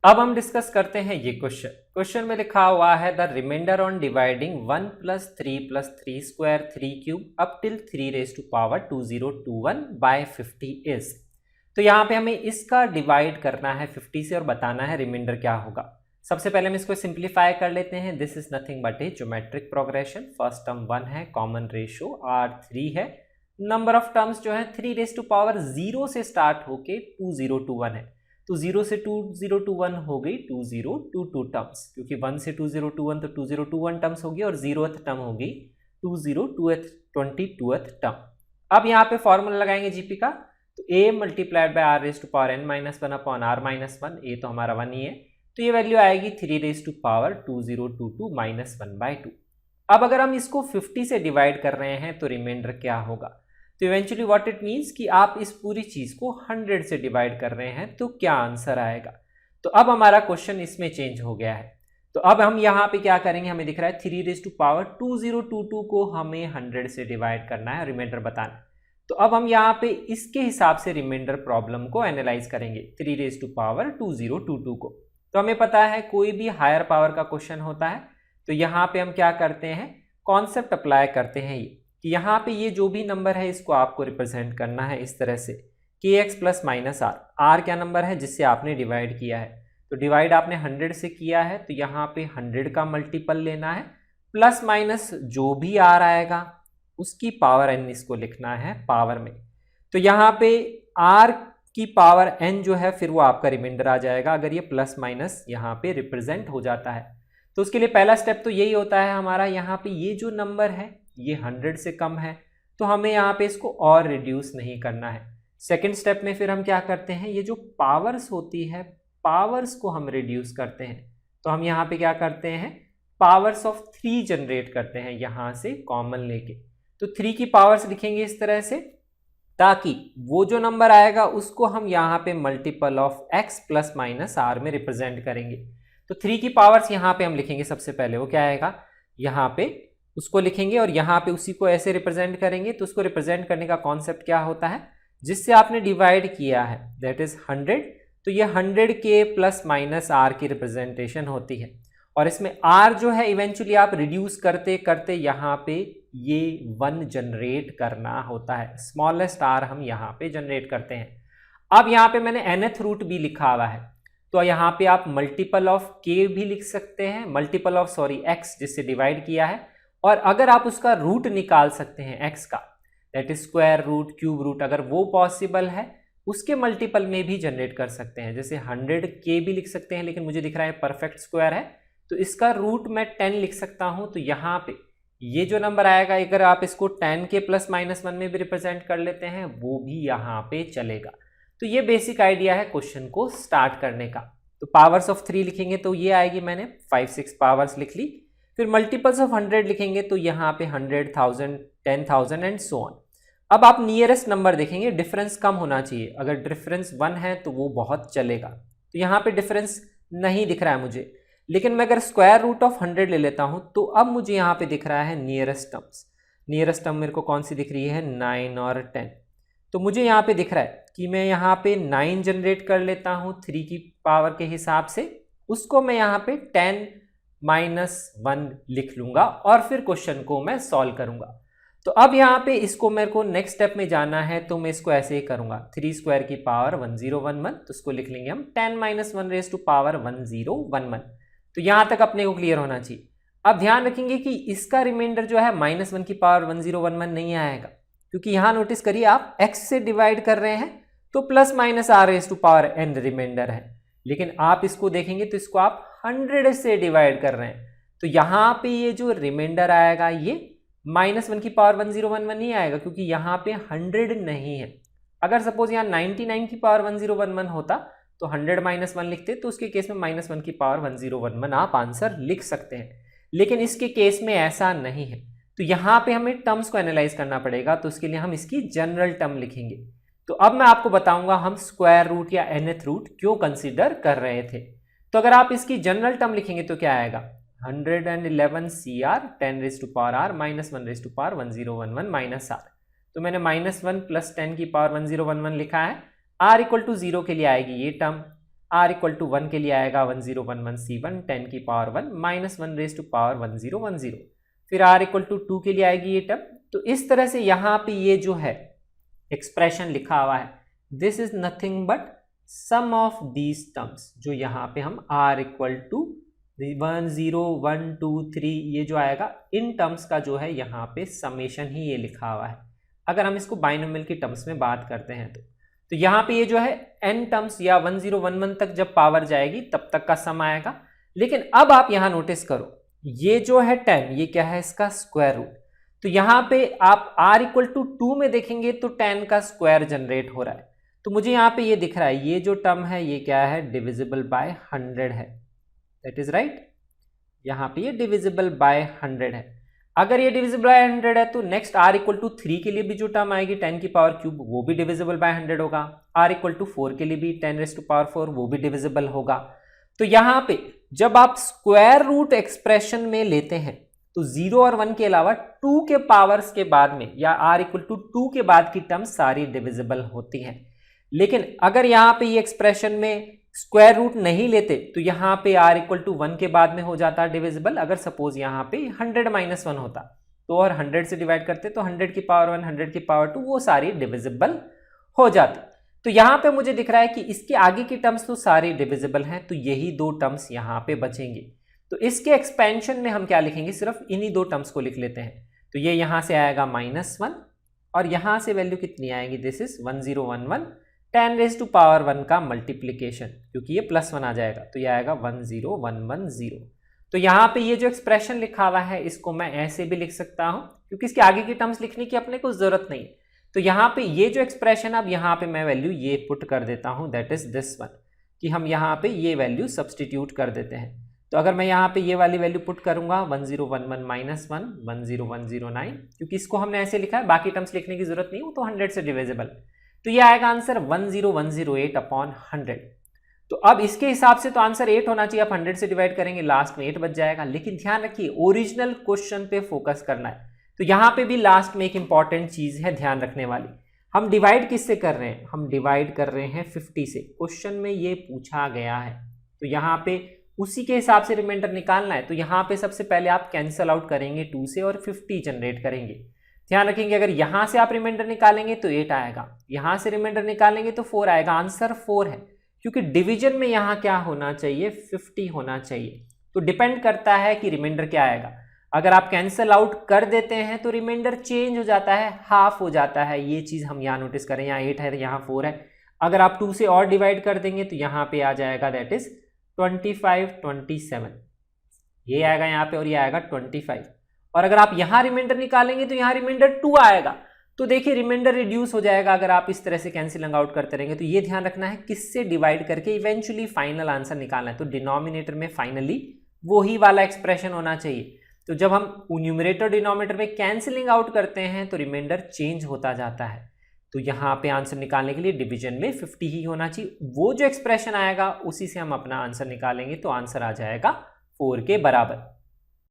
अब हम डिस्कस करते हैं ये क्वेश्चन में लिखा हुआ है the remainder on dividing 1 + 3 square 3 cube up till 3 raise to power 2021 by 50 is. तो यहाँ पे हमें इसका डिवाइड करना है 50 से और बताना है रिमाइंडर क्या होगा। सबसे पहले हम इसको सिंप्लीफाई कर लेते हैं। This is nothing but A geometric progression. First term 1 है, कॉमन रेशियो R3 है, नंबर ऑफ टर्म्स जो है 3 रेज टू पावर 0 से स्टार्ट होके 2021 है, तो 0 से 2021 हो गई 2022 टर्म्स, क्योंकि 1 से 2021 तो 2021 टर्म्स होगी और 0th टर्म होगी 2022th टर्म। अब यहाँ पे फॉर्मूला लगाएंगे जीपी का, तो a multiplied by r raise to power n-1 upon r-1, a तो हमारा 1 ही है, तो ये वैल्यू आएगी 3 रेज टू पावर 2022 -1/2। अब अगर हम इसको 50 से डिवाइड कर रहे हैं तो रिमाइंडर क्या होगा। तो इवेंचुअली व्हाट इट मीन्स कि आप इस पूरी चीज को 100 से डिवाइड कर रहे हैं तो क्या आंसर आएगा। तो अब हमारा क्वेश्चन इसमें चेंज हो गया है। तो अब हम यहाँ पे क्या करेंगे, हमें दिख रहा है 3 रेज टू पावर 2022 को हमें 100 से डिवाइड करना है, रिमाइंडर बताना है। तो अब हम यहाँ पे इसके हिसाब से रिमाइंडर प्रॉब्लम को एनालाइज करेंगे 3 रेज टू पावर 2022 को। तो हमें पता है कोई भी हायर पावर का क्वेश्चन होता है तो यहाँ पे हम क्या करते हैं, कॉन्सेप्ट अप्लाई करते हैं ये कि यहाँ पे ये जो भी नंबर है इसको आपको रिप्रेजेंट करना है इस तरह से kx plus minus R. R क्या नंबर है जिससे आपने डिवाइड किया है, तो डिवाइड आपने 100 से किया है तो यहाँ पे 100 का मल्टीपल लेना है, प्लस माइनस जो भी आर आएगा उसकी पावर n इसको लिखना है पावर में। तो यहाँ पे r की पावर n जो है फिर वो आपका रिमाइंडर आ जाएगा अगर ये प्लस माइनस यहाँ पे रिप्रेजेंट हो जाता है। तो उसके लिए पहला स्टेप तो यही होता है हमारा, यहाँ पे ये जो नंबर है ये 100 से कम है तो हमें यहाँ पे इसको और रिड्यूस नहीं करना है। सेकेंड स्टेप में फिर हम क्या करते हैं, ये जो पावर्स होती है पावर्स को हम रिड्यूस करते हैं। तो हम यहाँ पे क्या करते हैं, पावर्स ऑफ 3 जनरेट करते हैं यहाँ से कॉमन लेके। तो 3 की पावर्स लिखेंगे इस तरह से ताकि वो जो नंबर आएगा उसको हम यहाँ पे multiple of x plus minus R में रिप्रेजेंट करेंगे। तो 3 की पावर्स यहाँ पे हम लिखेंगे, सबसे पहले वो क्या आएगा यहाँ पे उसको लिखेंगे और यहाँ पे उसी को ऐसे रिप्रेजेंट करेंगे। तो उसको रिप्रेजेंट करने का कॉन्सेप्ट क्या होता है, जिससे आपने डिवाइड किया है दैट इज 100, तो ये 100 के प्लस माइनस आर की रिप्रेजेंटेशन होती है। और इसमें आर जो है इवेंचुअली आप रिड्यूस करते करते यहाँ पे ये 1 जनरेट करना होता है, स्मॉलेस्ट आर हम यहाँ पे जनरेट करते हैं। अब यहाँ पे मैंने nth रूट भी लिखा हुआ है, तो यहाँ पे आप मल्टीपल ऑफ k भी लिख सकते हैं, मल्टीपल ऑफ x जिससे डिवाइड किया है, और अगर आप उसका रूट निकाल सकते हैं x का that is square root cube root, अगर वो पॉसिबल है उसके मल्टीपल में भी जनरेट कर सकते हैं। जैसे 100k भी लिख सकते हैं, लेकिन मुझे दिख रहा है परफेक्ट स्क्वायर है तो इसका रूट मैं 10 लिख सकता हूं। तो यहाँ पे ये जो नंबर आएगा अगर आप इसको 10 के प्लस माइनस 1 में भी रिप्रेजेंट कर लेते हैं वो भी यहाँ पे चलेगा। तो ये बेसिक आइडिया है क्वेश्चन को स्टार्ट करने का। तो पावर्स ऑफ 3 लिखेंगे तो ये आएगी, मैंने 5-6 पावर्स लिख ली। फिर मल्टीपल्स ऑफ 100 लिखेंगे तो यहाँ पे 100,000 10,000 एंड सो ऑन। अब आप नियरेस्ट नंबर देखेंगे, डिफरेंस कम होना चाहिए, अगर डिफरेंस 1 है तो वो बहुत चलेगा। तो यहाँ पे डिफरेंस नहीं दिख रहा है मुझे, लेकिन मैं अगर स्क्वायर रूट ऑफ 100 ले लेता हूँ तो अब मुझे यहाँ पे दिख रहा है नियरेस्ट टर्म्स। नियरेस्ट टर्म मेरे को कौन सी दिख रही है, 9 और 10। तो मुझे यहाँ पे दिख रहा है कि मैं यहाँ पे 9 जनरेट कर लेता हूँ 3 की पावर के हिसाब से, उसको मैं यहाँ पे 10 - 1 लिख लूंगा और फिर क्वेश्चन को मैं सॉल्व करूंगा। तो अब यहाँ पे इसको मेरे को नेक्स्ट स्टेप में जाना है तो मैं इसको ऐसे ही करूंगा, 3 स्क्वायर की पावर 1011, तो उसको लिख लेंगे हम 10 - 1 रेज टू पावर 1011। तो यहां तक अपने को क्लियर होना चाहिए। अब ध्यान रखेंगे कि इसका रिमाइंडर जो है -1 की पावर 1011 नहीं आएगा, क्योंकि यहां नोटिस करिए आप x से डिवाइड कर रहे हैं तो plus minus r raise to power n remainder है, लेकिन आप इसको देखेंगे तो इसको आप 100 से डिवाइड कर रहे हैं तो यहां पे ये जो रिमाइंडर आएगा ये -1 की पावर 1011 नहीं आएगा, क्योंकि यहाँ पे 100 नहीं है। अगर सपोज यहाँ 99 की पावर 1011 होता तो 100 - 1 लिखते, तो उसके केस में -1 की पावर 1011 आप आंसर लिख सकते हैं, लेकिन इसके केस में ऐसा नहीं है। तो यहाँ पे हमें टर्म्स को एनालाइज करना पड़ेगा, तो उसके लिए हम इसकी जनरल टर्म लिखेंगे। तो अब मैं आपको बताऊंगा हम स्क्वायर रूट या nth रूट क्यों कंसिडर कर रहे थे। तो अगर आप इसकी जनरल टर्म लिखेंगे तो क्या आएगा, 111 CR 10 raise to power R -1 raise to power 1011 -R। तो मैंने -1 + 10 की पावर 1011 लिखा है। R = 0 के लिए आएगी ये टर्म, r इक्वल टू 1 के लिए आएगा 1011c1 10 की power 1 minus 1 raise to power 1010, फिर r इक्वल टू 2 के लिए आएगी ये टर्म। तो इस तरह से यहाँ पे ये जो है एक्सप्रेशन लिखा हुआ है, this is nothing but sum of these terms, जो यहाँ पे हम r इक्वल टू 1 0 1 2 3 ये जो आएगा, इन टर्म्स का जो है यहाँ पे समेशन ही ये लिखा हुआ है। अगर हम इसको बाइनोमियल की टर्म्स में बात करते हैं तो यहाँ पे ये जो है n टर्म्स या 1011 तक जब पावर जाएगी तब तक का सम आएगा। लेकिन अब आप यहाँ नोटिस करो, ये जो है 10 ये क्या है, इसका स्क्वायर रूट। तो यहाँ पे आप r इक्वल टू 2 में देखेंगे तो 10 का स्क्वायर जनरेट हो रहा है। तो मुझे यहाँ पे ये दिख रहा है, ये जो टर्म है ये क्या है, डिविजिबल बाय 100 है, दैट इज राइट। यहाँ पे ये डिविजिबल बाय 100 है। अगर ये डिविजिबल बाय 100 है तो नेक्स्ट r इक्वल टू 3 के लिए भी जो टर्म आएगी 10 की पावर क्यूब वो भी डिविजिबल बाय 100 होगा। r इक्वल टू 4 के लिए भी 10 रेज़ टू पावर 4 वो भी डिविजिबल होगा। तो यहाँ पे जब आप स्क्वायर रूट एक्सप्रेशन में लेते हैं तो 0 और 1 के अलावा 2 के पावर्स के बाद में या r इक्वल टू 2 के बाद की टर्म सारी डिविजिबल होती हैं। लेकिन अगर यहाँ पे ये एक्सप्रेशन में स्क्वायर रूट नहीं लेते तो यहाँ पे r इक्वल टू 1 के बाद में हो जाता डिविजिबल। अगर सपोज यहाँ पे 100 माइनस 1 होता तो और 100 से डिवाइड करते तो 100 की पावर 1 100 की पावर 2 वो सारी डिविजिबल हो जाती। तो यहाँ पे मुझे दिख रहा है कि इसके आगे की टर्म्स तो सारी डिविजिबल हैं, तो यही दो टर्म्स यहाँ पे बचेंगे। तो इसके एक्सपेंशन में हम क्या लिखेंगे, सिर्फ इन्हीं दो टर्म्स को लिख लेते हैं। तो ये यहाँ से आएगा -1 और यहाँ से वैल्यू कितनी आएगी, this is 1011 10 raise to power 1 का मल्टीप्लीकेशन, क्योंकि ये +1 आ जाएगा तो ये आएगा 10110। तो यहाँ पे ये जो एक्सप्रेशन लिखा हुआ है इसको मैं ऐसे भी लिख सकता हूँ, क्योंकि इसके आगे की टर्म्स लिखने की अपने को जरूरत नहीं है। तो यहाँ पे ये जो एक्सप्रेशन, अब यहाँ पे मैं वैल्यू ये पुट कर देता हूँ, दैट इज दिस वन, कि हम यहाँ पे ये वैल्यू सब्सटीट्यूट कर देते हैं। तो अगर मैं यहाँ पे ये वाली वैल्यू पुट करूंगा 1011 -1 10109, क्योंकि इसको हमने ऐसे लिखा है, बाकी टर्म्स लिखने की जरूरत नहीं, वो तो 100 से डिविजिबल। तो ये आएगा आंसर 10108 अपॉन 100। तो अब इसके हिसाब से तो आंसर 8 होना चाहिए, आप 100 से डिवाइड करेंगे लास्ट में 8 बच जाएगा। लेकिन ध्यान रखिए ओरिजिनल क्वेश्चन पे फोकस करना है। तो यहाँ पे भी लास्ट में एक इंपॉर्टेंट चीज है ध्यान रखने वाली, हम डिवाइड किससे कर रहे हैं, हम डिवाइड कर रहे हैं 50 से। क्वेश्चन में ये पूछा गया है तो यहाँ पे उसी के हिसाब से रिमाइंडर निकालना है। तो यहाँ पे सबसे पहले आप कैंसल आउट करेंगे 2 से और 50 जनरेट करेंगे। ध्यान रखेंगे अगर यहां से आप रिमाइंडर निकालेंगे तो 8 आएगा, यहां से रिमाइंडर निकालेंगे तो 4 आएगा। आंसर 4 है, क्योंकि डिवीजन में यहां क्या होना चाहिए, 50 होना चाहिए। तो डिपेंड करता है कि रिमाइंडर क्या आएगा। अगर आप कैंसल आउट कर देते हैं तो रिमाइंडर चेंज हो जाता है, हाफ हो जाता है। ये चीज हम यहाँ नोटिस करें, यहाँ 8 है यहाँ 4 है। अगर आप 2 से और डिवाइड कर देंगे तो यहाँ पे आ जाएगा दैट इज 25 27, ये आएगा यहाँ पे और ये आएगा 25। और अगर आप यहां रिमाइंडर निकालेंगे तो यहां रिमाइंडर 2 आएगा। तो देखिए रिमाइंडर रिड्यूस हो जाएगा अगर आप इस तरह से कैंसिलिंग आउट करते रहेंगे। तो ये ध्यान रखना है किससे डिवाइड करके इवेंचुअली फाइनल आंसर निकालना है। तो डिनोमिनेटर में फाइनली वही वाला एक्सप्रेशन होना चाहिए। तो जब हम न्यूमरेटर डिनोमिनेटर में कैंसिलिंग आउट करते हैं तो रिमाइंडर चेंज होता जाता है। तो यहाँ पे आंसर निकालने के लिए डिवीजन में 50 ही होना चाहिए। वो जो एक्सप्रेशन आएगा उसी से हम अपना आंसर निकालेंगे, तो आंसर आ जाएगा 4 के बराबर।